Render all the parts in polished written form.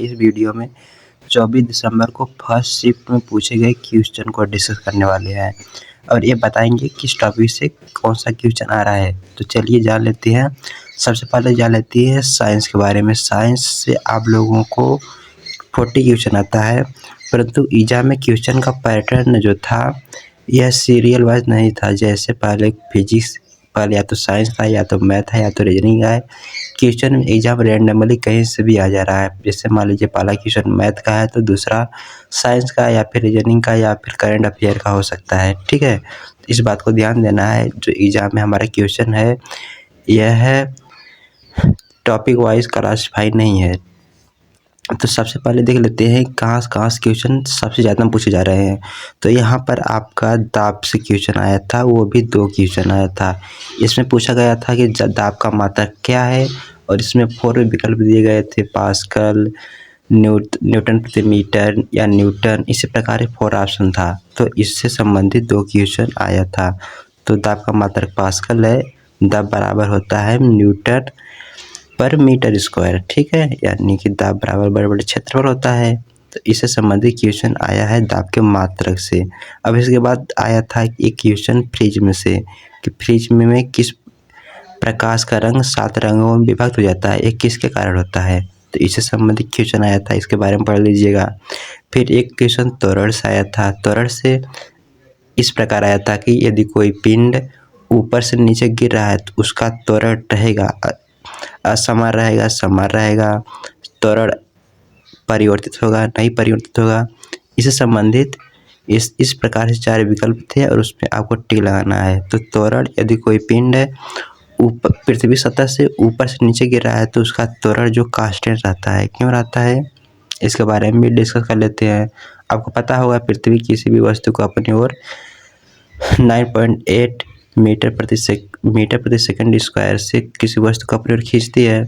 इस वीडियो में 24 दिसंबर को फर्स्ट शिफ्ट में पूछे गए क्वेश्चन को डिस्कस करने वाले हैं और ये बताएंगे किस टॉपिक से कौन सा क्वेश्चन आ रहा है। तो चलिए जान लेते हैं। सबसे पहले जान लेते हैं साइंस के बारे में। साइंस से आप लोगों को 40 क्वेश्चन आता है, परंतु एग्जाम में क्वेश्चन का पैटर्न जो था यह सीरियल वाइज नहीं था। जैसे पहले फिजिक्स, पहले या तो साइंस था, या तो मैथ है, या तो रीजनिंग है। क्वेश्चन एग्जाम रैंडमली कहीं से भी आ जा रहा है। जैसे मान लीजिए पहला क्वेश्चन मैथ का है तो दूसरा साइंस का या फिर रीजनिंग का या फिर करंट अफेयर का हो सकता है। ठीक है, इस बात को ध्यान देना है। जो एग्जाम में हमारा क्वेश्चन है यह है टॉपिक वाइज क्लासिफाई नहीं है। तो सबसे पहले देख लेते हैं कहाँ से क्वेश्चन सबसे ज़्यादा पूछे जा रहे हैं। तो यहाँ पर आपका दाब से क्वेश्चन आया था, वो भी 2 क्वेश्चन आया था। इसमें पूछा गया था कि दाब का मात्रक क्या है, और इसमें 4 विकल्प दिए गए थे, पास्कल, न्यूटन प्रति मीटर या न्यूटन। इसी प्रकार 4 ऑप्शन था। तो इससे संबंधित 2 क्वेश्चन आया था। तो दाब का मात्रक पास्कल है, दाब बराबर होता है न्यूटन पर मीटर स्क्वायर। ठीक है, यानी कि दाब बराबर बड़े क्षेत्रफल होता है। तो इससे संबंधित क्वेश्चन आया है दाब के मात्रक से। अब इसके बाद आया था एक क्वेश्चन फ्रिज में से, कि फ्रिज में किस प्रकाश का रंग 7 रंगों में विभक्त हो जाता है, ये किसके कारण होता है। तो इससे संबंधित क्वेश्चन आया था, इसके बारे में पढ़ लीजिएगा। फिर एक क्वेश्चन त्वरण से आया था। त्वरण से इस प्रकार आया था कि यदि कोई पिंड ऊपर से नीचे गिर रहा है तो उसका त्वरण रहेगा असमान रहेगा, समान रहेगा, त्वरण परिवर्तित होगा, नहीं परिवर्तित होगा। इससे संबंधित इस प्रकार से 4 विकल्प थे और उसमें आपको टिक लगाना है। तो त्वरण, यदि कोई पिंड ऊपर पृथ्वी सतह से ऊपर से नीचे गिर रहा है तो उसका त्वरण जो कांस्टेंट रहता है, क्यों रहता है, इसके बारे में भी डिस्कस कर लेते हैं। आपको पता होगा पृथ्वी किसी भी वस्तु को अपनी ओर 9.8 मीटर प्रति सेकंड स्क्वायर से किसी वस्तु को अपनी ओर खींचती है।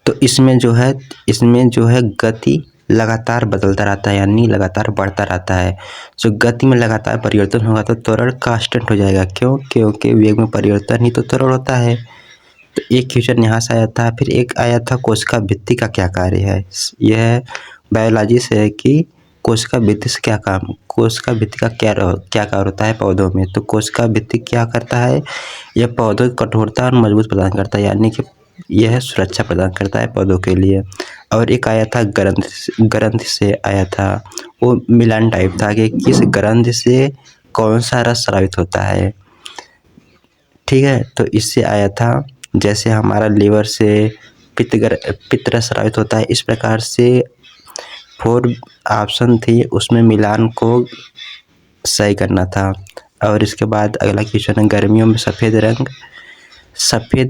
तो इसमें जो है गति लगातार बदलता रहता है, यानी लगातार बढ़ता रहता है। जो गति में लगातार परिवर्तन होगा तो त्वरण कांस्टेंट हो जाएगा। क्यों? क्योंकि वेग में परिवर्तन ही तो त्वरण होता है। तो एक क्वेश्चन यहाँ से आया था। फिर एक आया था कोशिका भित्ति का क्या कार्य है। यह बायोलॉजी से है कि कोशिका भित्ति से क्या काम, कोशिका भित्ति का क्या कार्य होता है पौधों में। तो कोशिका भित्ति क्या करता है, यह पौधों की कठोरता और मजबूत प्रदान करता है, यानी कि यह सुरक्षा प्रदान करता है पौधों के लिए। और एक आया था ग्रंथि से आया था। वो मिलान टाइप था कि किस ग्रंथि से कौन सा रस स्रावित होता है। ठीक है, तो इससे आया था जैसे हमारा लीवर से पित्त रस स्रावित होता है, इस प्रकार से 4 ऑप्शन थी, उसमें मिलान को सही करना था। और इसके बाद अगला क्वेश्चन है गर्मियों में सफ़ेद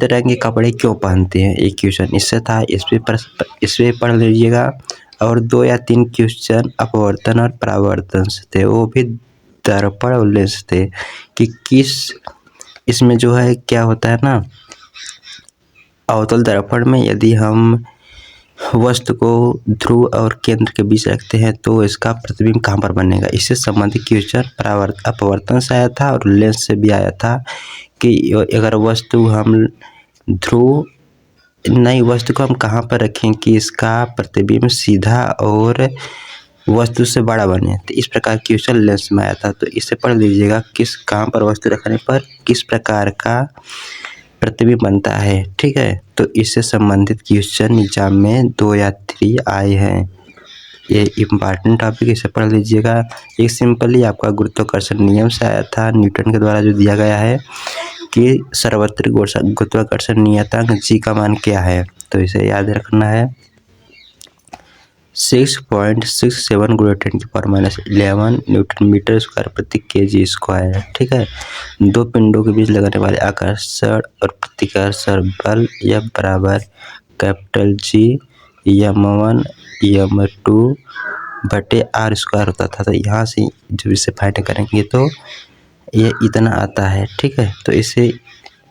रंग के कपड़े क्यों पहनते हैं। एक क्वेश्चन इससे था, इस पे पढ़ लीजिएगा। और 2 या 3 क्वेश्चन अपवर्तन और परावर्तन से थे, वो भी दर्पण और लेंस थे, कि किस इसमें जो है क्या होता है ना, अवतल दर्पण में यदि हम वस्तु को ध्रुव और केंद्र के बीच रखते हैं तो इसका प्रतिबिंब कहाँ पर बनेगा। इससे संबंधित क्वेश्चन अपवर्तन से आया था और लेंस से भी आया था, कि अगर वस्तु को हम कहाँ पर रखें कि इसका प्रतिबिंब सीधा और वस्तु से बड़ा बने। तो इस प्रकार क्वेश्चन लेंस में आया था। तो इसे पढ़ लीजिएगा, कहाँ पर वस्तु रखने पर किस प्रकार का प्रतिबिंब बनता है। ठीक है, तो इससे संबंधित क्वेश्चन एग्जाम में 2 या 3 आए हैं। ये इम्पॉर्टेंट टॉपिक, इसे पढ़ लीजिएगा। एक सिंपली आपका गुरुत्वाकर्षण नियम से आया था, न्यूटन के द्वारा जो दिया गया है कि सर्वत्र गुरुत्वाकर्षण नियतांक जी का मान क्या है। तो इसे याद रखना है 6.67 × 10⁻11 न्यूटन मीटर स्क्वायर प्रति kg स्क्वायर। ठीक है, 2 पिंडों के बीच लगने वाले आकर्षण और प्रतिकर्षण बल F बराबर G m1 m2 बटे r स्क्वायर होता था। तो यहाँ से जब इसे फाइंड करेंगे तो ये इतना आता है। ठीक है, तो इसे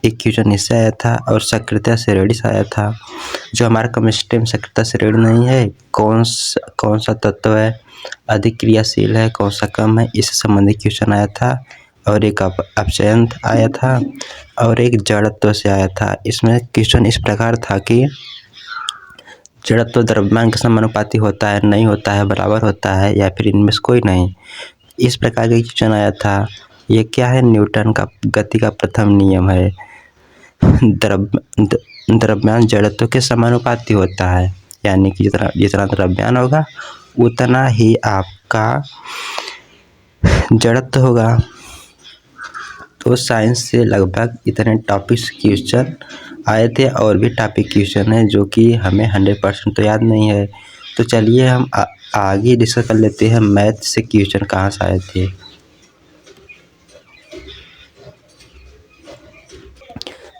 एक क्वेश्चन इससे आया था। और सक्रियता श्रेणी से आया था। जो हमारा केमिस्ट्री में सक्रियता श्रेणी नहीं है, कौन सा तत्व है अधिक क्रियाशील है, कौन सा कम है, इससे संबंधित क्वेश्चन आया था। और एक अपचयन आया था और एक जड़त्व से आया था। इसमें क्वेश्चन इस प्रकार था कि जड़त्व द्रव्यमान के समानुपाती होता है, नहीं होता है, बराबर होता है या फिर इनमें से कोई नहीं। इस प्रकार का क्वेश्चन आया था। ये क्या है? न्यूटन का गति का प्रथम नियम है। द्रव्यमान जड़त्व के समानुपाती होता है, यानी कि जितना द्रव्यमान होगा उतना ही आपका जड़त्व होगा। तो साइंस से लगभग इतने टॉपिक्स क्वेश्चन आए थे और भी टॉपिक क्वेश्चन है जो कि हमें 100% तो याद नहीं है। तो चलिए हम आगे डिस्कस कर लेते हैं मैथ से क्वेश्चन कहाँ से आए थे।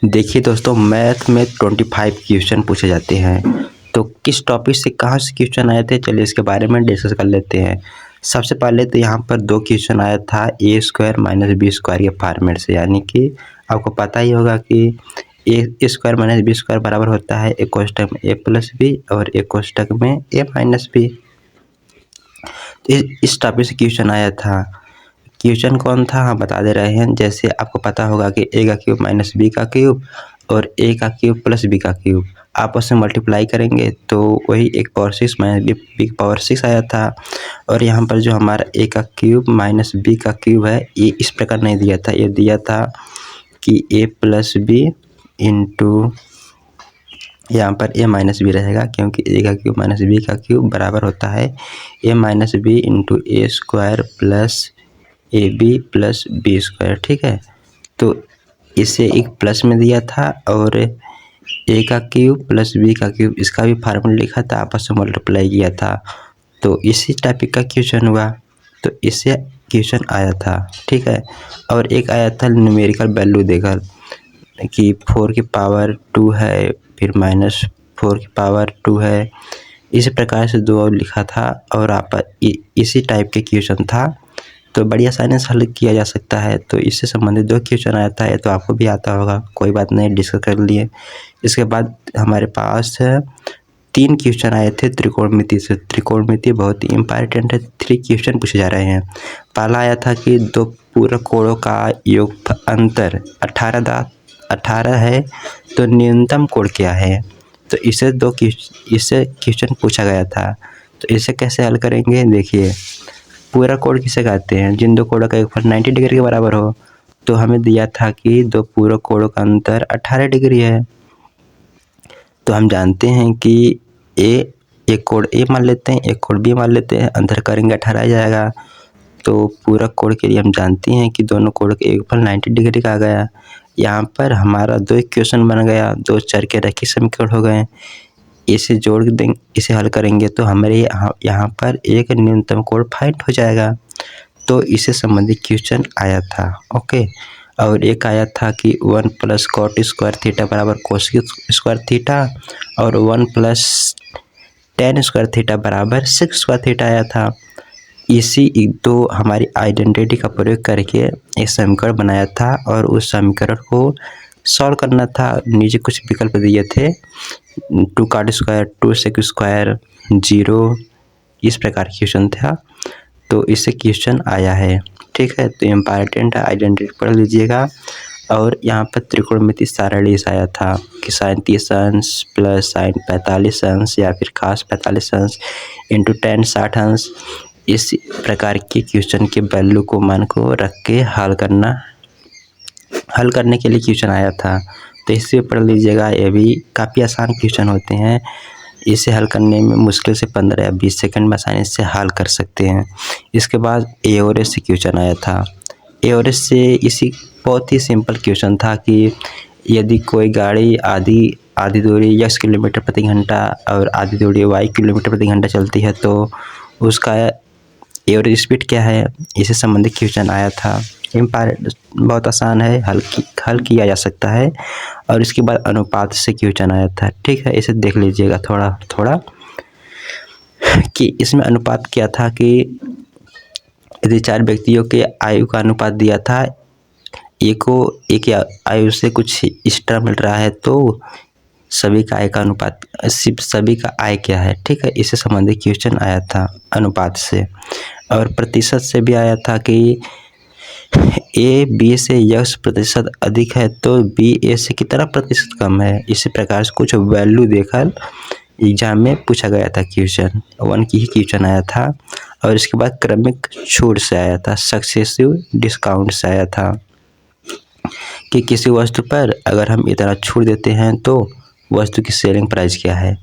देखिए दोस्तों, मैथ में 25 क्वेश्चन पूछे जाते हैं। तो किस टॉपिक से कहाँ से क्वेश्चन आए थे, चलिए इसके बारे में डिस्कस कर लेते हैं। सबसे पहले तो यहाँ पर 2 क्वेश्चन आया था a² - b² के फॉर्मेट से, यानी कि आपको पता ही होगा कि a² - b² बराबर होता है एक कोष्ठक में a + b और एक कोष्ठक में a - b। इस टॉपिक से क्वेश्चन आया था। क्वेश्चन कौन था हम बता दे रहे हैं। जैसे आपको पता होगा कि a का क्यूब - b का क्यूब और a का क्यूब + b का क्यूब आपस में मल्टीप्लाई करेंगे तो वही a पावर 6 - b पावर 6 आया था। और यहाँ पर जो हमारा a का क्यूब - b का क्यूब है, ये इस प्रकार नहीं दिया था। ये दिया था कि a + b इंटू यहाँ पर a - b रहेगा, क्योंकि a का क्यूब - b का क्यूब बराबर होता है a - b into a² + ab + b²। ठीक है, तो इसे एक प्लस में दिया था और a का क्यूब + b का क्यूब इसका भी फार्मूला लिखा था, आपस में मल्टीप्लाई किया था। तो इसी टाइप का क्वेश्चन हुआ, तो इससे क्वेश्चन आया था। ठीक है, और एक आया था न्यूमेरिकल वैल्यू देकर कि 4 की पावर 2 है, फिर -4 की पावर 2 है। इस प्रकार से 2 और लिखा था और आप इसी टाइप के क्वेश्चन था, तो बड़ी आसानी से हल किया जा सकता है। तो इससे संबंधित 2 क्वेश्चन आता है, तो आपको भी आता होगा, कोई बात नहीं, डिस्कस कर लिए। इसके बाद हमारे पास 3 क्वेश्चन आए थे त्रिकोणमिति से। त्रिकोणमिति बहुत ही इम्पॉर्टेंट है, 3 क्वेश्चन पूछे जा रहे हैं। पहला आया था कि 2 पूरक कोणों का योग अंतर 18 है, तो न्यूनतम कोण क्या है। तो इससे क्वेश्चन पूछा गया था। तो इसे कैसे हल करेंगे, देखिए। पूरक कोण किसे कहते हैं? जिन 2 कोणों का योगफल 90 डिग्री के बराबर हो। तो हमें दिया था कि 2 पूरक कोणों का अंतर 18 डिग्री है। तो हम जानते हैं कि एक कोण ए मान लेते हैं, एक कोण बी मान लेते हैं, अंतर करेंगे 18 आ जाएगा। तो पूरक कोण के लिए हम जानते हैं कि दोनों कोणों का योगफल 90 डिग्री का आ गया। यहाँ पर हमारा 2 इक्वेशन बन गया, 2 चर के रैखिक समीकरण हो गए। इसे जोड़ देंगे, इसे हल करेंगे तो हमारे यहाँ पर एक न्यूनतम कोण फाइंड हो जाएगा। तो इससे संबंधित क्वेश्चन आया था। ओके, और एक आया था कि 1 + cot² थीटा बराबर cos² थीटा और 1 + tan² थीटा बराबर sec² थीटा आया था। इसी 2 हमारी आइडेंटिटी का प्रयोग करके एक समीकरण बनाया था और उस समीकरण को सॉल्व करना था। नीचे कुछ विकल्प दिए थे, 2 cot², 2 sec², 0, इस प्रकार क्वेश्चन था। तो इससे क्वेश्चन आया है। ठीक है, तो इम्पॉर्टेंट है, आइडेंटिटी पढ़ लीजिएगा। और यहाँ पर त्रिकोणमिति सारणी आया था कि sin 30 अंश प्लस sin 45 अंश या फिर cos 45 अंश इंटू tan 60 अंश। इस प्रकार के क्वेश्चन के वैल्यू को मान को रख के हल करने के लिए क्वेश्चन आया था। तो इसे पढ़ लीजिएगा, ये भी काफ़ी आसान क्वेश्चन होते हैं। इसे हल करने में मुश्किल से 15 या 20 सेकंड में आसानी से हल कर सकते हैं। इसके बाद ए और एस से क्वेश्चन आया था। ए और एस से इसी बहुत ही सिंपल क्वेश्चन था कि यदि कोई गाड़ी आधी दूरी x किलोमीटर प्रति घंटा और आधी दूरी y किलोमीटर प्रति घंटा चलती है, तो उसका एवरेज स्पीड क्या है, इससे संबंधित क्वेश्चन आया था। बहुत आसान है, हल किया जा सकता है। और इसके बाद अनुपात से क्वेश्चन आया था। ठीक है, इसे देख लीजिएगा थोड़ा कि इसमें अनुपात क्या था कि यदि 4 व्यक्तियों के आयु का अनुपात दिया था, एक आयु से कुछ एक्स्ट्रा मिल रहा है, तो सभी का आय का अनुपात, सभी का आय क्या है। ठीक है, इससे संबंधित क्वेश्चन आया था अनुपात से। और प्रतिशत से भी आया था कि ए बी से x प्रतिशत अधिक है तो बी ए से कितना प्रतिशत कम है। इसी प्रकार से कुछ वैल्यू देकर एग्जाम में पूछा गया था क्वेश्चन, 1 की ही क्वेश्चन आया था। और इसके बाद क्रमिक छूट से आया था, सक्सेसिव डिस्काउंट से आया था कि किसी वस्तु पर अगर हम इतना छूट देते हैं तो वस्तु की सेलिंग प्राइस क्या है,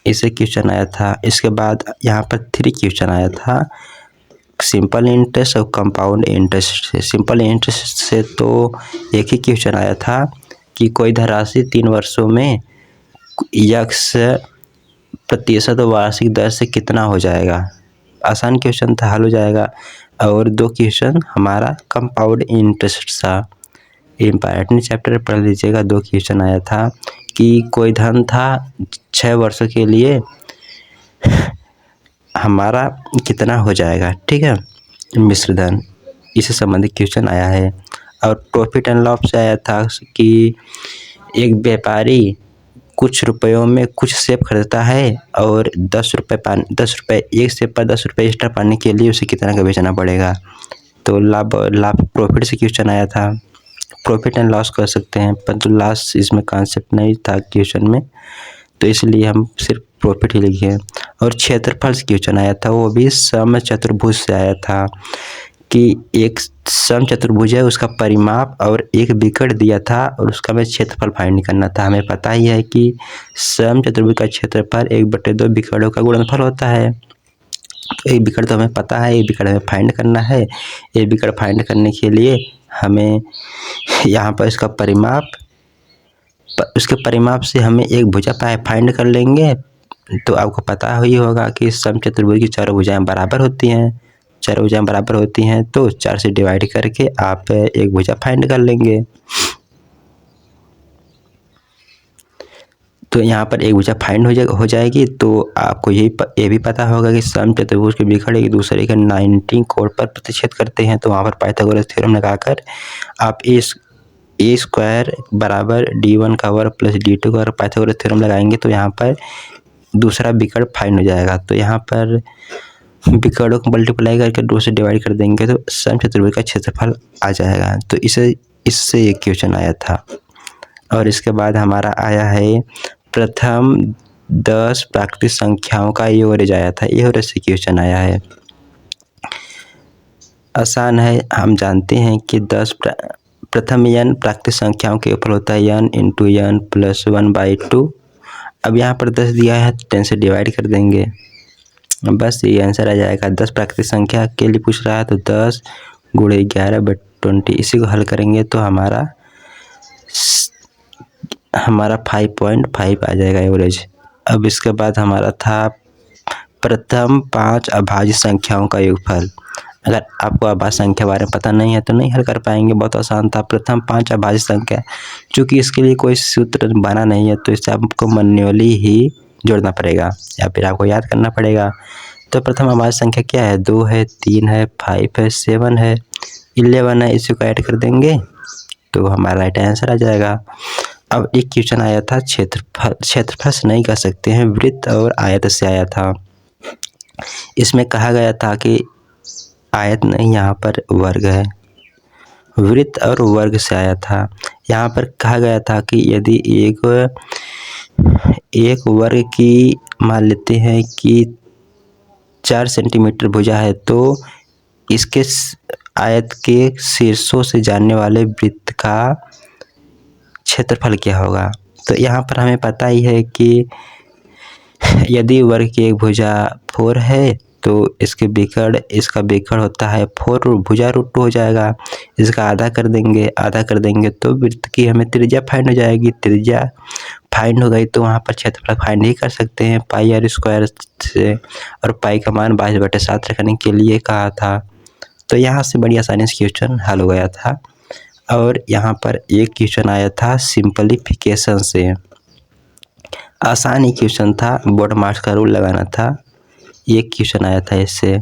इसे क्वेश्चन आया था। इसके बाद यहाँ पर 3 क्वेश्चन आया था, सिंपल इंटरेस्ट और कंपाउंड इंटरेस्ट से। सिंपल इंटरेस्ट से तो एक ही क्वेश्चन आया था कि कोई धनराशि 3 वर्षों में x प्रतिशत वार्षिक दर से कितना हो जाएगा। आसान क्वेश्चन था, हल हो जाएगा। और 2 क्वेश्चन हमारा कंपाउंड इंटरेस्ट था, इम्पॉर्टेंट चैप्टर पढ़ लीजिएगा। 2 क्वेश्चन आया था कि कोई धन था 6 वर्षों के लिए हमारा कितना हो जाएगा, ठीक है, मिश्र धन, इससे संबंधित क्वेश्चन आया है। और प्रॉफिट एंड लॉस से आया था कि एक व्यापारी कुछ रुपयों में कुछ सेब खरीदता है और 10 रुपये एक सेब पर 10 रुपये एक्स्ट्रा पाने के लिए उसे कितना का बेचना पड़ेगा। तो लाभ प्रॉफिट से क्वेश्चन आया था, प्रॉफिट एंड लॉस कर सकते हैं, परंतु लॉस इसमें कॉन्सेप्ट नहीं था क्वेश्चन में, तो इसलिए हम सिर्फ प्रॉफिट ही लिखे। और क्षेत्रफल से क्वेश्चन आया था, वो भी समचतुर्भुज से आया था कि एक समचतुर्भुज है, उसका परिमाप और एक विकर्ण दिया था और उसका हमें क्षेत्रफल फाइंड करना था। हमें पता ही है कि समचतुर्भुज का क्षेत्रफल 1/2 विकर्णों का गुणनफल होता है। तो एक विकर्ण तो हमें पता है, एक विकर्ण हमें फाइंड करना है। एक विकर्ण फाइंड करने के लिए हमें यहाँ पर इसका परिमाप, उसके परिमाप से हमें एक भुजा फाइंड कर लेंगे। तो आपको पता ही होगा कि समचतुर्भुज की चारों भुजाएं बराबर होती हैं, चारों भुजाएं बराबर होती हैं तो 4 से डिवाइड करके आप एक भुजा फाइंड कर लेंगे। तो यहाँ पर एक भुजा फाइंड हो जाएगी। तो आपको ये भी पता होगा कि समचतुर्भुज के विकर्ण एक दूसरे के 90 कोण पर प्रतिच्छेद करते हैं। तो वहाँ पर पाइथागोरस थ्योरम लगाकर आप ए स्क्वायर बराबर d1 का वर्ग प्लस d2 का वर्ग पाइथागोरस थ्योरम लगाएंगे तो यहाँ पर दूसरा विकर्ण फाइंड हो जाएगा। तो यहाँ पर विकर्णों को मल्टीप्लाई करके 2 से डिवाइड कर देंगे तो समचतुर्भुज का क्षेत्रफल आ जाएगा। तो इससे एक क्वेश्चन आया था। और इसके बाद हमारा आया है प्रथम 10 प्राकृतिक संख्याओं का एवरेज आया था, एवरेज से क्वेश्चन आया है। आसान है, हम जानते हैं कि 10 प्रथम n प्राकृतिक संख्याओं के ऊपर होता है n × n + 1/2। अब यहाँ पर 10 दिया है तो 10 से डिवाइड कर देंगे, बस ये आंसर आ जाएगा। 10 प्राकृतिक संख्या के लिए पूछ रहा है तो 10 × 11/20, इसी को हल करेंगे तो हमारा 5.5 आ जाएगा एवरेज। अब इसके बाद हमारा था प्रथम 5 अभाज्य संख्याओं का योगफल। अगर आपको अभाज्य संख्या बारे में पता नहीं है तो नहीं हल कर पाएंगे, बहुत आसान था। प्रथम 5 अभाज्य संख्या, चूँकि इसके लिए कोई सूत्र बना नहीं है तो इसे आपको मैन्युअली ही जोड़ना पड़ेगा या फिर आपको याद करना पड़ेगा। तो प्रथम अभाज्य संख्या क्या है, 2 है, 3 है, 5 है, 7 है, 11 है, इसी को ऐड कर देंगे तो हमारा राइट आंसर आ जाएगा। अब एक क्वेश्चन आया था क्षेत्रफल से नहीं कर सकते हैं, वृत्त और आयत से आया था। इसमें कहा गया था कि आयत नहीं, यहाँ पर वर्ग है। वृत्त और वर्ग से आया था। यहाँ पर कहा गया था कि यदि एक वर्ग की मान लेते हैं कि 4 सेंटीमीटर भुजा है तो इसके आयत के शीर्षों से जाने वाले वृत्त का क्षेत्रफल क्या होगा। तो यहाँ पर हमें पता ही है कि यदि वर्ग की एक भुजा 4 है तो इसका विकर्ण होता है 4, भुजा √2 हो जाएगा। इसका आधा कर देंगे तो वृत्त की हमें त्रिज्या फाइंड हो जाएगी। त्रिज्या फाइंड हो गई तो वहाँ पर क्षेत्रफल फाइंड ही कर सकते हैं πr² से, और पाई का मान 22/7 रखने के लिए कहा था। तो यहाँ से बड़ी आसानी से क्वेश्चन हल हो गया था। और यहाँ पर एक क्वेश्चन आया था सिंपलीफिकेशन से, आसान ही क्वेश्चन था, बोर्ड मार्क्स का रूल लगाना था। एक क्वेश्चन आया था इससे।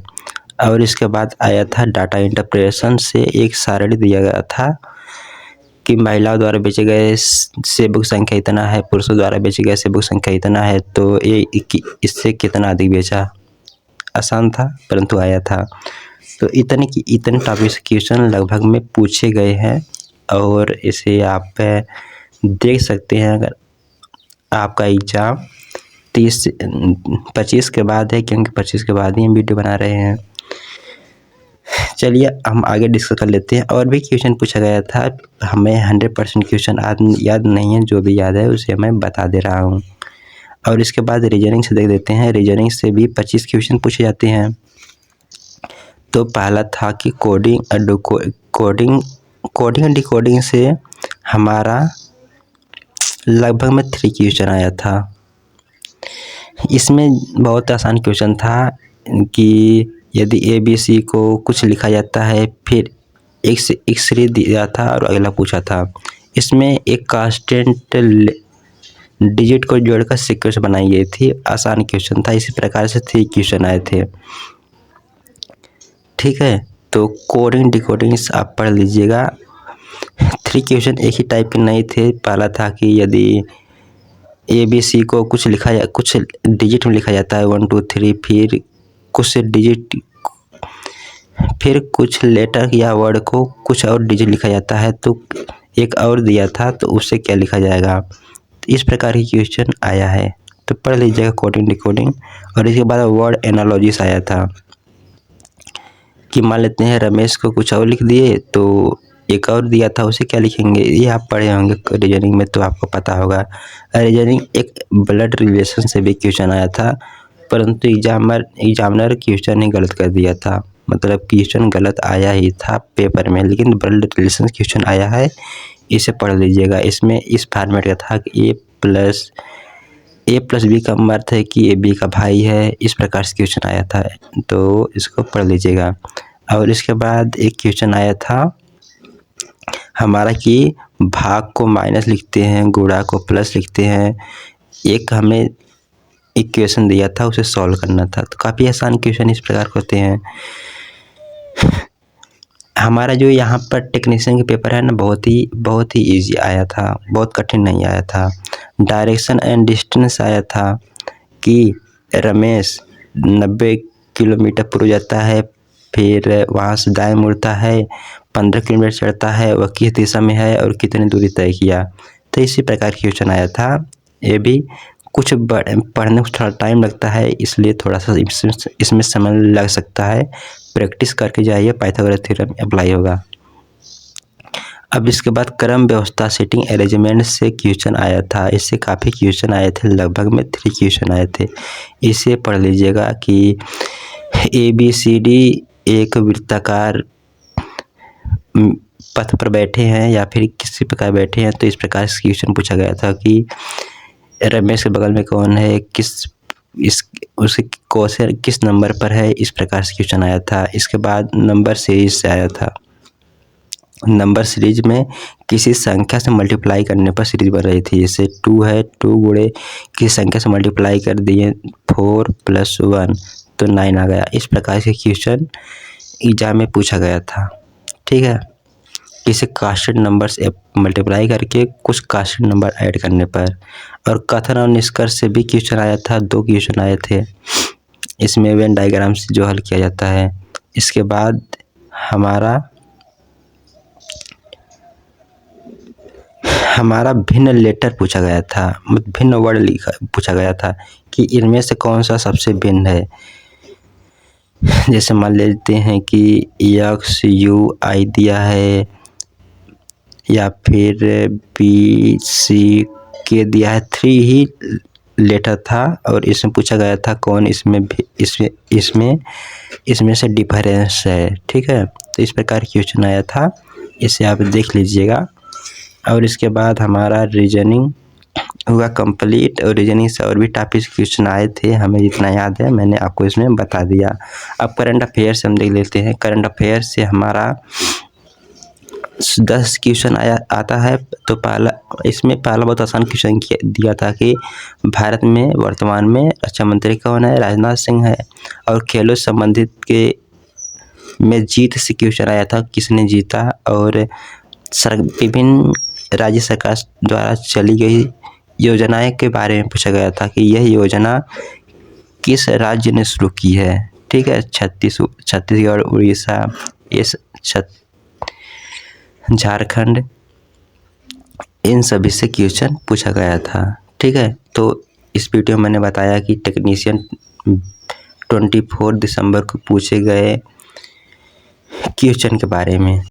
और इसके बाद आया था डाटा इंटरप्रेशन से, एक सारणी दिया गया था कि महिलाओं द्वारा बेचे गए सेबों की संख्या इतना है, पुरुषों द्वारा बेचे गए सेबों की संख्या इतना है, तो ये इससे कितना अधिक बेचा। आसान था परंतु आया था। तो इतने टॉपिक से क्वेश्चन लगभग में पूछे गए हैं और इसे आप देख सकते हैं अगर आपका एग्ज़ाम 25 के बाद है, क्योंकि 25 के बाद ही हम वीडियो बना रहे हैं। चलिए हम आगे डिस्कस कर लेते हैं। और भी क्वेश्चन पूछा गया था, हमें 100% क्वेश्चन याद नहीं है, जो भी याद है उसे मैं बता दे रहा हूँ। और इसके बाद रीजनिंग से देख लेते हैं। रीजनिंग से भी 25 क्वेश्चन पूछे जाते हैं। तो पहला था कि कोडिंग एंड डिकोडिंग से हमारा लगभग में 3 क्वेश्चन आया था। इसमें बहुत आसान क्वेश्चन था कि यदि ABC को कुछ लिखा जाता है, फिर एक सीरीज दिया था और अगला पूछा था। इसमें एक कांस्टेंट डिजिट को जोड़कर सीक्वेंस बनाई गई थी। आसान क्वेश्चन था। इसी प्रकार से 3 क्वेश्चन आए थे। ठीक है, तो कोडिंग डिकोडिंग आप पढ़ लीजिएगा। 3 क्वेश्चन एक ही टाइप के नहीं थे। पहला था कि यदि ABC को कुछ डिजिट में लिखा जाता है 1 2 3, फिर कुछ लेटर या वर्ड को कुछ और डिजिट लिखा जाता है, तो एक और दिया था, तो उससे क्या लिखा जाएगा। तो इस प्रकार की क्वेश्चन आया है, तो पढ़ लीजिएगा कोडिंग डिकोडिंग। और इसके बाद वर्ड एनालॉजीज आया था कि मान लेते हैं रमेश को कुछ और लिख दिए, तो एक और दिया था, उसे क्या लिखेंगे। ये आप पढ़े होंगे रीजनिंग में, तो आपको पता होगा। रीजनिंग एक ब्लड रिलेशन से भी क्वेश्चन आया था, परंतु एग्जामिनर क्वेश्चन ही गलत कर दिया था। मतलब क्वेश्चन गलत आया ही था पेपर में, लेकिन ब्लड रिलेशन क्वेश्चन आया है, इसे पढ़ लीजिएगा। इसमें इस फॉर्मेट का था कि A प्लस B का अर्थ है कि A B का भाई है। इस प्रकार से क्वेश्चन आया था, तो इसको पढ़ लीजिएगा। और इसके बाद एक क्वेश्चन आया था हमारा कि भाग को माइनस लिखते हैं, गुणा को प्लस लिखते हैं। एक हमें इक्वेशन दिया था, उसे सॉल्व करना था। तो काफ़ी आसान क्वेश्चन इस प्रकार होते हैं। हमारा जो यहाँ पर टेक्नीशियन के पेपर है ना, बहुत ही इजी आया था, बहुत कठिन नहीं आया था। डायरेक्शन एंड डिस्टेंस आया था कि रमेश 90 किलोमीटर पूर्व जाता है, फिर वहाँ से दाएं मुड़ता है, 15 किलोमीटर चढ़ता है, वह किस दिशा में है और कितनी दूरी तय किया। तो इसी प्रकार की क्वेश्चन आया था। ये भी कुछ पढ़ने को थोड़ा टाइम लगता है, इसलिए थोड़ा सा इसमें समय लग सकता है। प्रैक्टिस करके जाइए, पाइथागोरस थ्योरम अप्लाई होगा। अब इसके बाद क्रम व्यवस्था सेटिंग अरेंजमेंट से क्वेश्चन आया था। इससे काफ़ी क्वेश्चन आए थे, लगभग में 3 क्वेश्चन आए थे। इसे पढ़ लीजिएगा कि ABCD एक वृत्ताकार पथ पर बैठे हैं या फिर किसी प्रकार बैठे हैं, तो इस प्रकार से क्वेश्चन पूछा गया था कि रमेश के बगल में कौन है, उसके क्वेश्चन किस नंबर पर है। इस प्रकार से क्वेश्चन आया था। इसके बाद नंबर सीरीज से आया था। नंबर सीरीज में किसी संख्या से मल्टीप्लाई करने पर सीरीज बन रही थी। जैसे 2 है, 2 गुणे किसी संख्या से मल्टीप्लाई कर दिए 4 + 1, तो 9 आ गया। इस प्रकार के क्वेश्चन एग्जाम में पूछा गया था। ठीक है, किसी कांस्टेंट नंबर से मल्टीप्लाई करके कुछ कांस्टेंट नंबर ऐड करने पर। और कथन और निष्कर्ष से भी क्वेश्चन आया था। 2 क्वेश्चन आए थे। इसमें वेन डायग्राम से जो हल किया जाता है। इसके बाद हमारा भिन्न लेटर पूछा गया था, भिन्न वर्ड पूछा गया था कि इनमें से कौन सा सबसे भिन्न है। जैसे मान लेते हैं कि X U I दिया है, या फिर BC K दिया है। 3 ही लेटर था और इसमें पूछा गया था कौन इसमें से डिफरेंस है। ठीक है, तो इस प्रकार क्वेश्चन आया था, इसे आप देख लीजिएगा। और इसके बाद हमारा रीजनिंग हुआ कंप्लीट। और रीजनिंग से और भी टॉपिक क्वेश्चन आए थे, हमें जितना याद है मैंने आपको इसमें बता दिया। अब करंट अफेयर से हम देख लेते हैं। करंट अफेयर से हमारा 10 क्वेश्चन आता है। तो पहला बहुत आसान क्वेश्चन दिया था कि भारत में वर्तमान में रक्षा मंत्री कौन है, राजनाथ सिंह है। और खेलों संबंधित में जीत से क्वेश्चन आया था, किसने जीता। और विभिन्न राज्य सरकार द्वारा चली गई योजनाएं के बारे में पूछा गया था कि यह योजना किस राज्य ने शुरू की है। ठीक है। छत्तीसगढ़, उड़ीसा, झारखंड, इन सभी से क्वेश्चन पूछा गया था। ठीक है, तो इस वीडियो में मैंने बताया कि टेक्नीशियन 24 दिसंबर को पूछे गए क्वेश्चन के बारे में।